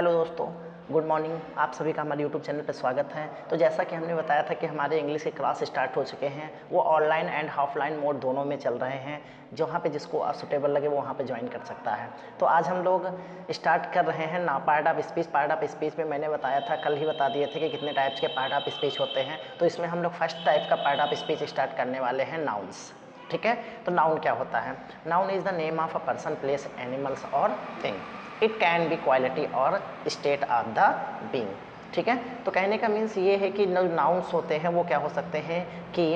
Hello दोस्तों, good morning. आप सभी का हमारे यूट्यूब चैनल पर स्वागत है। तो जैसा कि हमने बताया था कि हमारे इंग्लिश के क्लास स्टार्ट हो चुके हैं, वो ऑनलाइन एंड ऑफलाइन मोड दोनों में चल रहे हैं। जहाँ पे जिसको सूटेबल लगे वो वहाँ पे ज्वाइन कर सकता है। तो आज हम लोग स्टार्ट कर रहे हैं ना part of speech. Part of speech में मैंने बताया था, कल ही बता दिए थे कि कितने टाइप्स के पार्ट ऑफ स्पीच होते हैं। तो इसमें हम लोग फर्स्ट टाइप का पार्ट ऑफ स्पीच स्टार्ट करने वाले हैं, नाउन्स। ठीक है, तो नाउन क्या होता है? Noun is the name of a person, place, animals और thing. It can be quality और स्टेट ऑफ द बीइंग। ठीक है, तो कहने का मीन्स ये है कि जो नाउन्स होते हैं वो क्या हो सकते हैं कि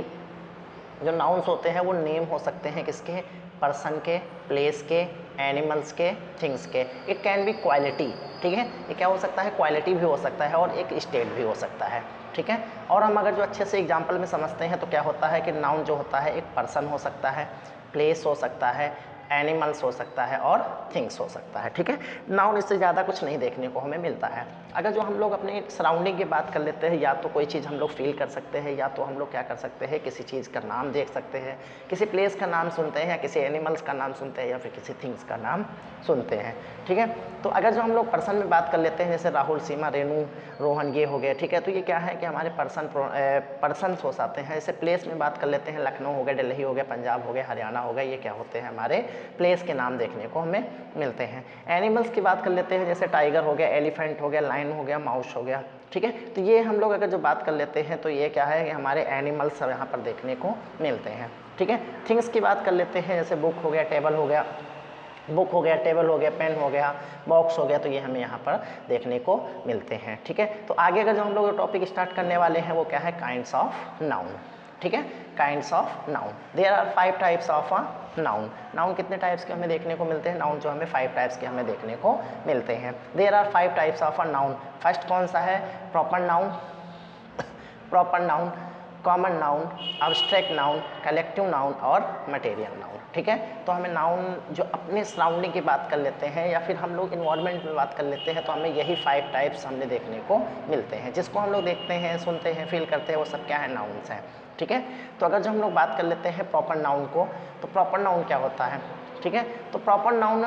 जो नाउन्स होते हैं वो नेम हो सकते हैं किसके? पर्सन के, प्लेस के, एनिमल्स के, थिंग्स के। It can be quality. ठीक है, ये क्या हो सकता है? क्वालिटी भी हो सकता है और एक स्टेट भी हो सकता है। ठीक है, और हम अगर जो अच्छे से एग्जाम्पल में समझते हैं तो क्या होता है कि नाउन जो होता है एक पर्सन हो सकता है, प्लेस हो सकता है, एनिमल्स हो सकता है और थिंग्स हो सकता है। ठीक है, नाउन इससे ज़्यादा कुछ नहीं देखने को हमें मिलता है। अगर जो हम लोग अपने सराउंडिंग की बात कर लेते हैं, या तो कोई चीज़ हम लोग फील कर सकते हैं, या तो हम लोग क्या कर सकते हैं, किसी चीज़ का नाम देख सकते हैं, किसी प्लेस का नाम सुनते हैं, या किसी एनिमल्स का नाम सुनते हैं, या फिर किसी थिंग्स का नाम सुनते हैं। ठीक है, तो अगर जो हम लोग पर्सन में बात कर लेते हैं, जैसे राहुल, सीमा, रेनू, रोहन, ये हो गए। ठीक है, तो ये क्या है कि हमारे पर्सन्स हो जाते हैं। जैसे प्लेस में बात कर लेते हैं, लखनऊ हो गया, दिल्ली हो गया, पंजाब हो गया, हरियाणा हो गया, ये क्या होते हैं? हमारे प्लेस के नाम देखने को हमें मिलते हैं। एनिमल्स की बात कर लेते हैं, जैसे टाइगर हो गया, एलिफेंट हो गया, लायन हो गया, माउस हो गया। ठीक है, तो ये हम लोग अगर जो बात कर लेते हैं तो ये क्या है कि हमारे एनिमल्स यहाँ पर देखने को मिलते हैं। ठीक है, थिंग्स की बात कर लेते हैं, जैसे बुक हो गया, टेबल हो गया, बुक हो गया, टेबल हो गया, पेन हो गया, बॉक्स हो गया, तो ये हमें यहाँ पर देखने को मिलते हैं। ठीक है, तो आगे अगर जो हम लोग टॉपिक स्टार्ट करने वाले हैं वो क्या है? Kinds of noun. ठीक है, kinds of noun. There are 5 types of a noun. Noun कितने टाइप्स के हमें देखने को मिलते हैं? नाउन जो हमें 5 टाइप्स के हमें देखने को मिलते हैं। There are 5 types of a noun. First कौन सा है? Proper noun, proper noun, common noun, abstract noun, collective noun और मटेरियल नाउन। ठीक है, तो हमें नाउन जो अपने सराउंडिंग की बात कर लेते हैं या फिर हम लोग इन्वायरमेंट में बात कर लेते हैं तो हमें यही 5 टाइप्स हमने देखने को मिलते हैं। जिसको हम लोग देखते हैं, सुनते हैं, फील करते हैं, वो सब क्या है? नाउन्स हैं। ठीक है, तो अगर जो हम लोग बात कर लेते हैं प्रॉपर नाउन को, तो प्रॉपर नाउन क्या होता है? ठीक है, तो proper noun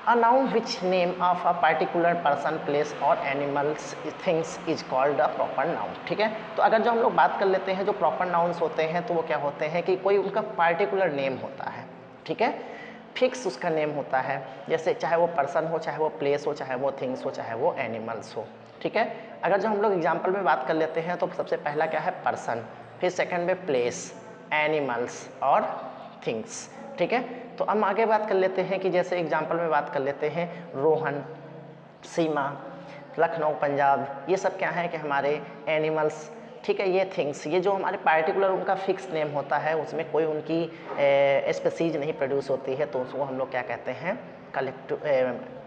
A noun which name of a particular person, place or animals, things is called a proper noun। ठीक है, तो अगर जो हम लोग बात कर लेते हैं जो प्रॉपर नाउन्स होते हैं तो वो क्या होते हैं कि कोई उनका पार्टिकुलर नेम होता है। ठीक है, फिक्स उसका नेम होता है, जैसे चाहे वो पर्सन हो, चाहे वो प्लेस हो, चाहे वो थिंग्स हो, चाहे वो एनिमल्स हो। ठीक है, अगर जो हम लोग एग्जाम्पल में बात कर लेते हैं तो सबसे पहला क्या है? पर्सन, फिर सेकेंड में प्लेस, एनिमल्स और थिंग्स। ठीक है, तो हम आगे बात कर लेते हैं कि जैसे एग्जाम्पल में बात कर लेते हैं, रोहन, सीमा, लखनऊ, पंजाब, ये सब क्या है कि हमारे एनिमल्स। ठीक है, ये थिंग्स, ये जो हमारे पार्टिकुलर उनका फिक्स नेम होता है, उसमें कोई उनकी स्पेसीज नहीं प्रोड्यूस होती है, तो उसको हम लोग क्या कहते हैं? कलेक्टिव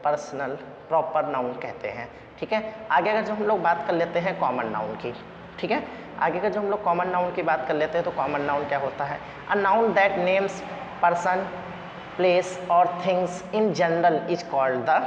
पर्सनल प्रॉपर नाउन कहते हैं। ठीक है, आगे अगर जो हम लोग बात कर लेते हैं कॉमन नाउन की। ठीक है, आगे का जो हम लोग कॉमन नाउन की बात कर लेते हैं तो कॉमन नाउन क्या होता है? A noun that names person, place और things in general is called the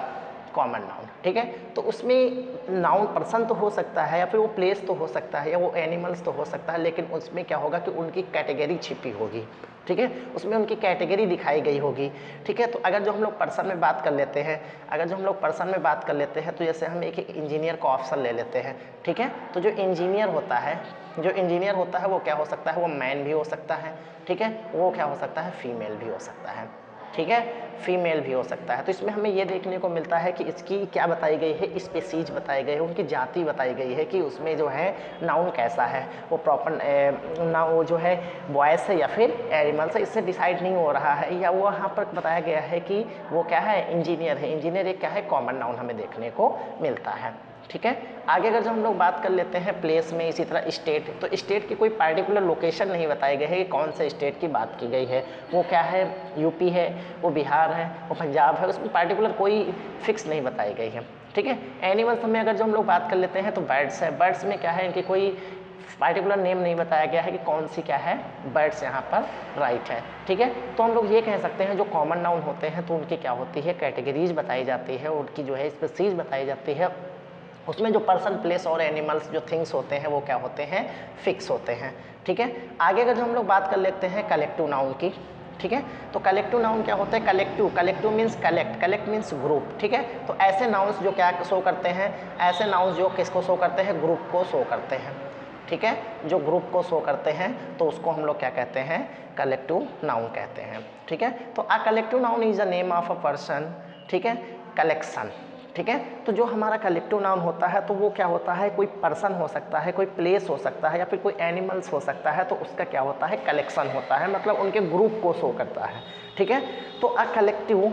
common noun. ठीक है, तो उसमें नाउन पर्सन तो हो सकता है, या फिर वो प्लेस तो हो सकता है, या वो एनिमल्स तो हो सकता है, लेकिन उसमें क्या होगा कि उनकी कैटेगरी छिपी होगी। ठीक है, उसमें उनकी कैटेगरी दिखाई गई होगी। ठीक है, तो अगर जो हम लोग पर्सन में बात कर लेते हैं, अगर जो हम लोग पर्सन में बात कर लेते हैं तो जैसे हम एक इंजीनियर का ऑप्शन ले लेते हैं। ठीक है, तो जो इंजीनियर होता है, जो इंजीनियर होता है वो क्या हो सकता है? वो मैन भी हो सकता है। ठीक है, वो क्या हो सकता है? फीमेल भी हो सकता है। ठीक है, फीमेल भी हो सकता है। तो इसमें हमें ये देखने को मिलता है कि इसकी क्या बताई गई है? स्पेसीज बताई गई है, उनकी जाति बताई गई है कि उसमें जो है नाउन कैसा है, वो प्रॉपर ना वो जो है बॉयस है या फिर एनिमल्स है, इससे डिसाइड नहीं हो रहा है। या वो यहाँ पर बताया गया है कि वो क्या है? इंजीनियर है। इंजीनियर एक क्या है? कॉमन नाउन हमें देखने को मिलता है। ठीक है, आगे अगर जो हम लोग बात कर लेते हैं प्लेस में, इसी तरह स्टेट, तो स्टेट की कोई पार्टिकुलर लोकेशन नहीं बताई गई है कि कौन से स्टेट की बात की गई है। वो क्या है? यूपी है, वो बिहार है, वो पंजाब है, उसमें पार्टिकुलर कोई फिक्स नहीं बताई गई है। ठीक है, एनिमल्स में अगर जो हम लोग बात कर लेते हैं तो बर्ड्स है। बर्ड्स में क्या है? इनकी कोई पार्टिकुलर नेम नहीं बताया गया है कि कौन सी क्या है बर्ड्स यहाँ पर राइट है। ठीक है, तो हम लोग ये कह सकते हैं जो कॉमन नाउन होते हैं तो उनकी क्या होती है? कैटेगरीज बताई जाती है, उनकी जो है स्पेसीज बताई जाती है। उसमें जो पर्सन, प्लेस और एनिमल्स जो थिंग्स होते हैं वो क्या होते हैं? फिक्स होते हैं। ठीक है, आगे अगर जो हम लोग बात कर लेते हैं कलेक्टिव नाउन की। ठीक है। तो कलेक्टिव नाउन क्या होता है, collective means collect means group, ठीक है। तो ऐसे नाउन्स जो क्या शो करते हैं, ऐसे नाउन्स जो किसको शो करते हैं, ग्रुप को शो करते हैं, ठीक है। जो ग्रुप को शो करते हैं तो उसको हम लोग क्या कहते हैं, कलेक्टिव नाउन कहते हैं, ठीक है। तो a collective noun is a name of a person, ठीक है, कलेक्शन, ठीक है। तो जो हमारा कलेक्टिव नाउन होता है तो वो क्या होता है, कोई पर्सन हो सकता है, कोई प्लेस हो सकता है, या फिर कोई एनिमल्स हो सकता है, तो उसका क्या होता है, कलेक्शन होता है, मतलब उनके ग्रुप को शो करता है, ठीक है। तो a collective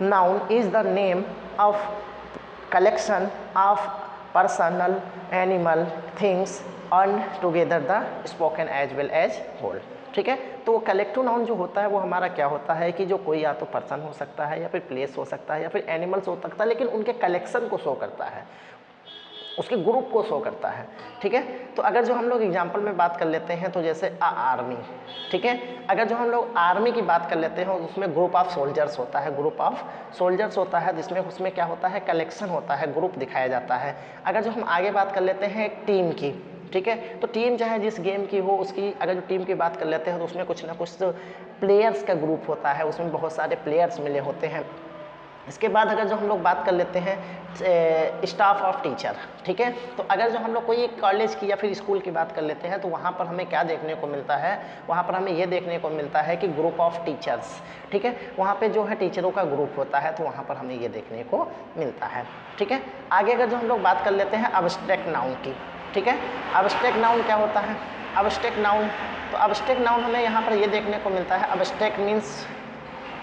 noun is the name of collection of personal, animal, things earn together the spoken as well as whole, ठीक है। तो वो कलेक्टिव नाउन जो होता है वो हमारा क्या होता है कि जो कोई या तो पर्सन हो सकता है, या फिर प्लेस हो सकता है, या फिर एनिमल्स हो सकता है, लेकिन उनके कलेक्शन को शो करता है, उसके ग्रुप को शो करता है, ठीक है। तो अगर जो हम लोग एग्जाम्पल में बात कर लेते हैं तो जैसे आर्मी, ठीक है। अगर जो हम लोग आर्मी की बात कर लेते हैं उसमें ग्रुप ऑफ सोल्जर्स होता है, ग्रुप ऑफ सोल्जर्स होता है, जिसमें उसमें क्या होता है, कलेक्शन होता है, ग्रुप दिखाया जाता है। अगर जो हम आगे बात कर लेते हैं टीम की, ठीक है, तो टीम चाहे जिस गेम की हो उसकी अगर जो टीम की बात कर लेते हैं तो उसमें कुछ ना कुछ प्लेयर्स का ग्रुप होता है, उसमें बहुत सारे प्लेयर्स मिले होते हैं। इसके बाद अगर जो हम लोग बात कर लेते हैं स्टाफ ऑफ टीचर, ठीक है। तो अगर जो हम लोग कोई कॉलेज की या फिर स्कूल की बात कर लेते हैं तो वहाँ पर हमें क्या देखने को मिलता है, वहाँ पर हमें ये देखने को मिलता है कि ग्रुप ऑफ टीचर्स, ठीक है, वहाँ पे जो है टीचरों का ग्रुप होता है, तो वहाँ पर हमें ये देखने को मिलता है, ठीक है। आगे अगर जो हम लोग बात कर लेते हैं अब्स्ट्रैक्ट नाउन की, ठीक है। अब्स्ट्रैक्ट नाउन क्या होता है, अब्स्ट्रैक्ट नाउन, तो अब्स्ट्रैक्ट नाउन हमें यहाँ पर ये देखने को मिलता है, अब्स्ट्रैक्ट मीन्स,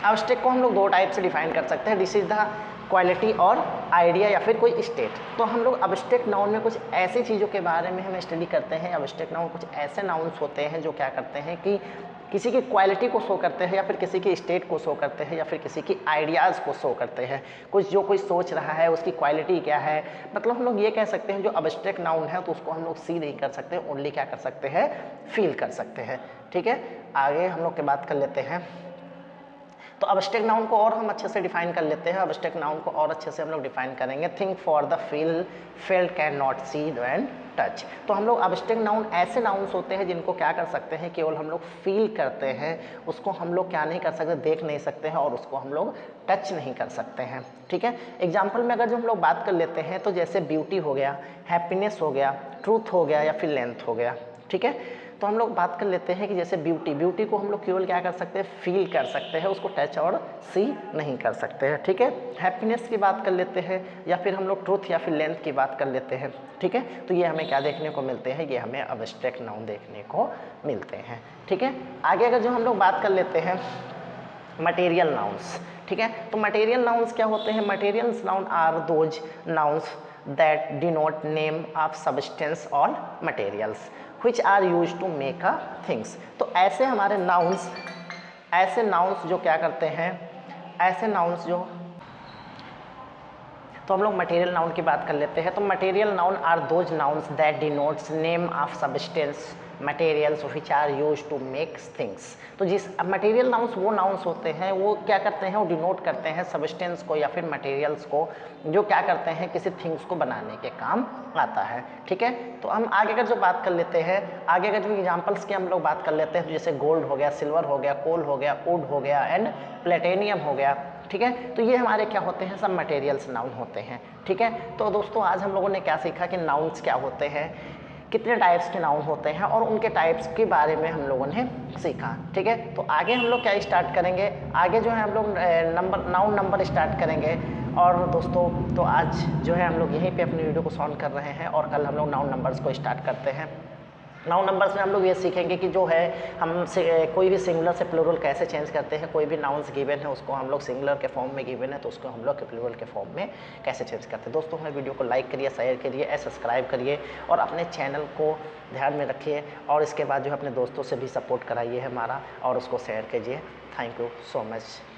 अब्स्ट्रैक्ट को हम लोग दो टाइप से डिफाइन कर सकते हैं, दिस इज द क्वालिटी और आइडिया या फिर कोई स्टेट। तो हम लोग अब्स्ट्रैक्ट नाउन में कुछ ऐसी चीज़ों के बारे में हम स्टडी करते हैं, अब्स्ट्रैक्ट नाउन कुछ ऐसे नाउन्स होते हैं जो क्या करते हैं कि किसी की क्वालिटी को शो करते हैं, या फिर किसी की स्टेट को शो करते हैं, या फिर किसी की आइडियाज़ को शो करते हैं, कुछ जो कोई सोच रहा है उसकी क्वालिटी क्या है। मतलब हम लोग ये कह सकते हैं जो अब्स्ट्रैक्ट नाउन है तो उसको हम लोग सी नहीं कर सकते, ओनली क्या कर सकते हैं, फील कर सकते हैं, ठीक है। आगे हम लोग की बात कर लेते हैं, तो अब्स्ट्रैक्ट नाउन को और हम अच्छे से डिफाइन कर लेते हैं, अब्स्ट्रैक्ट नाउन को और अच्छे से हम लोग डिफाइन करेंगे, think for the feel felt can not see and touch. तो हम लोग अब्स्ट्रैक्ट नाउन ऐसे नाउन्स होते हैं जिनको क्या कर सकते हैं, केवल हम लोग फील करते हैं, उसको हम लोग क्या नहीं कर सकते, देख नहीं सकते हैं, और उसको हम लोग टच नहीं कर सकते हैं, ठीक है। एग्जाम्पल में अगर जो हम लोग बात कर लेते हैं तो जैसे ब्यूटी हो गया, हैप्पीनेस हो गया, ट्रूथ हो गया, या फिर लेंथ हो गया, ठीक है। तो हम लोग बात कर लेते हैं कि जैसे ब्यूटी को हम लोग केवल क्या कर सकते हैं, फील कर सकते हैं, उसको टच और सी नहीं कर सकते हैं, ठीक है। हैप्पीनेस की बात कर लेते हैं, या फिर हम लोग ट्रूथ या फिर लेंथ की बात कर लेते हैं, ठीक है। तो ये हमें क्या देखने को मिलते हैं, ये हमें अब्स्ट्रैक्ट नाउन देखने को मिलते हैं, ठीक है। आगे अगर जो हम लोग बात कर लेते हैं मटेरियल नाउन्स, ठीक है। तो मटेरियल नाउन्स क्या होते हैं, material noun are those nouns that denote name of substance और materials which are used to make a things। तो ऐसे हमारे नाउन्स, ऐसे नाउन्स जो क्या करते हैं, ऐसे नाउन्स जो, तो हम लोग मटेरियल नाउन की बात कर लेते हैं। तो material noun are those nouns that denotes name of substance materials which are use to make things. तो जिस मटेरियल नाउन्स वो नाउन्स होते हैं, वो क्या करते हैं, वो डिनोट करते हैं सब्सटेंस को या फिर मटेरियल्स को, जो क्या करते हैं किसी थिंग्स को बनाने के काम आता है, ठीक है। तो हम आगे अगर जो बात कर लेते हैं, आगे अगर जो एग्जांपल्स की हम लोग बात कर लेते हैं, तो जैसे गोल्ड हो गया, सिल्वर हो गया, कोल हो गया, वुड हो गया एंड प्लेटेनियम हो गया, ठीक है। तो ये हमारे क्या होते हैं, सब मटेरियल्स नाउन होते हैं, ठीक है। तो दोस्तों आज हम लोगों ने क्या सीखा कि नाउन्स क्या होते हैं, कितने टाइप्स के नाउन होते हैं, और उनके टाइप्स के बारे में हम लोगों ने सीखा, ठीक है। तो आगे हम लोग क्या स्टार्ट करेंगे, आगे जो है हम लोग नाउन नंबर स्टार्ट करेंगे। और दोस्तों तो आज जो है हम लोग यहीं पे अपनी वीडियो को सॉल्व कर रहे हैं, और कल हम लोग नाउन नंबर्स को स्टार्ट करते हैं। नाउन नंबर्स में हम लोग ये सीखेंगे कि जो है हम कोई भी सिंगुलर से प्लूरल कैसे चेंज करते हैं, कोई भी नाउन्स गिवन है उसको हम लोग सिंगुलर के फॉर्म में गिवन है तो उसको हम लोग प्लूरल के फॉर्म में कैसे चेंज करते हैं। दोस्तों हमारे वीडियो को लाइक करिए, शेयर करिए, सब्सक्राइब करिए, और अपने चैनल को ध्यान में रखिए, और इसके बाद जो है अपने दोस्तों से भी सपोर्ट कराइए हमारा, और उसको शेयर कीजिए। Thank you so much.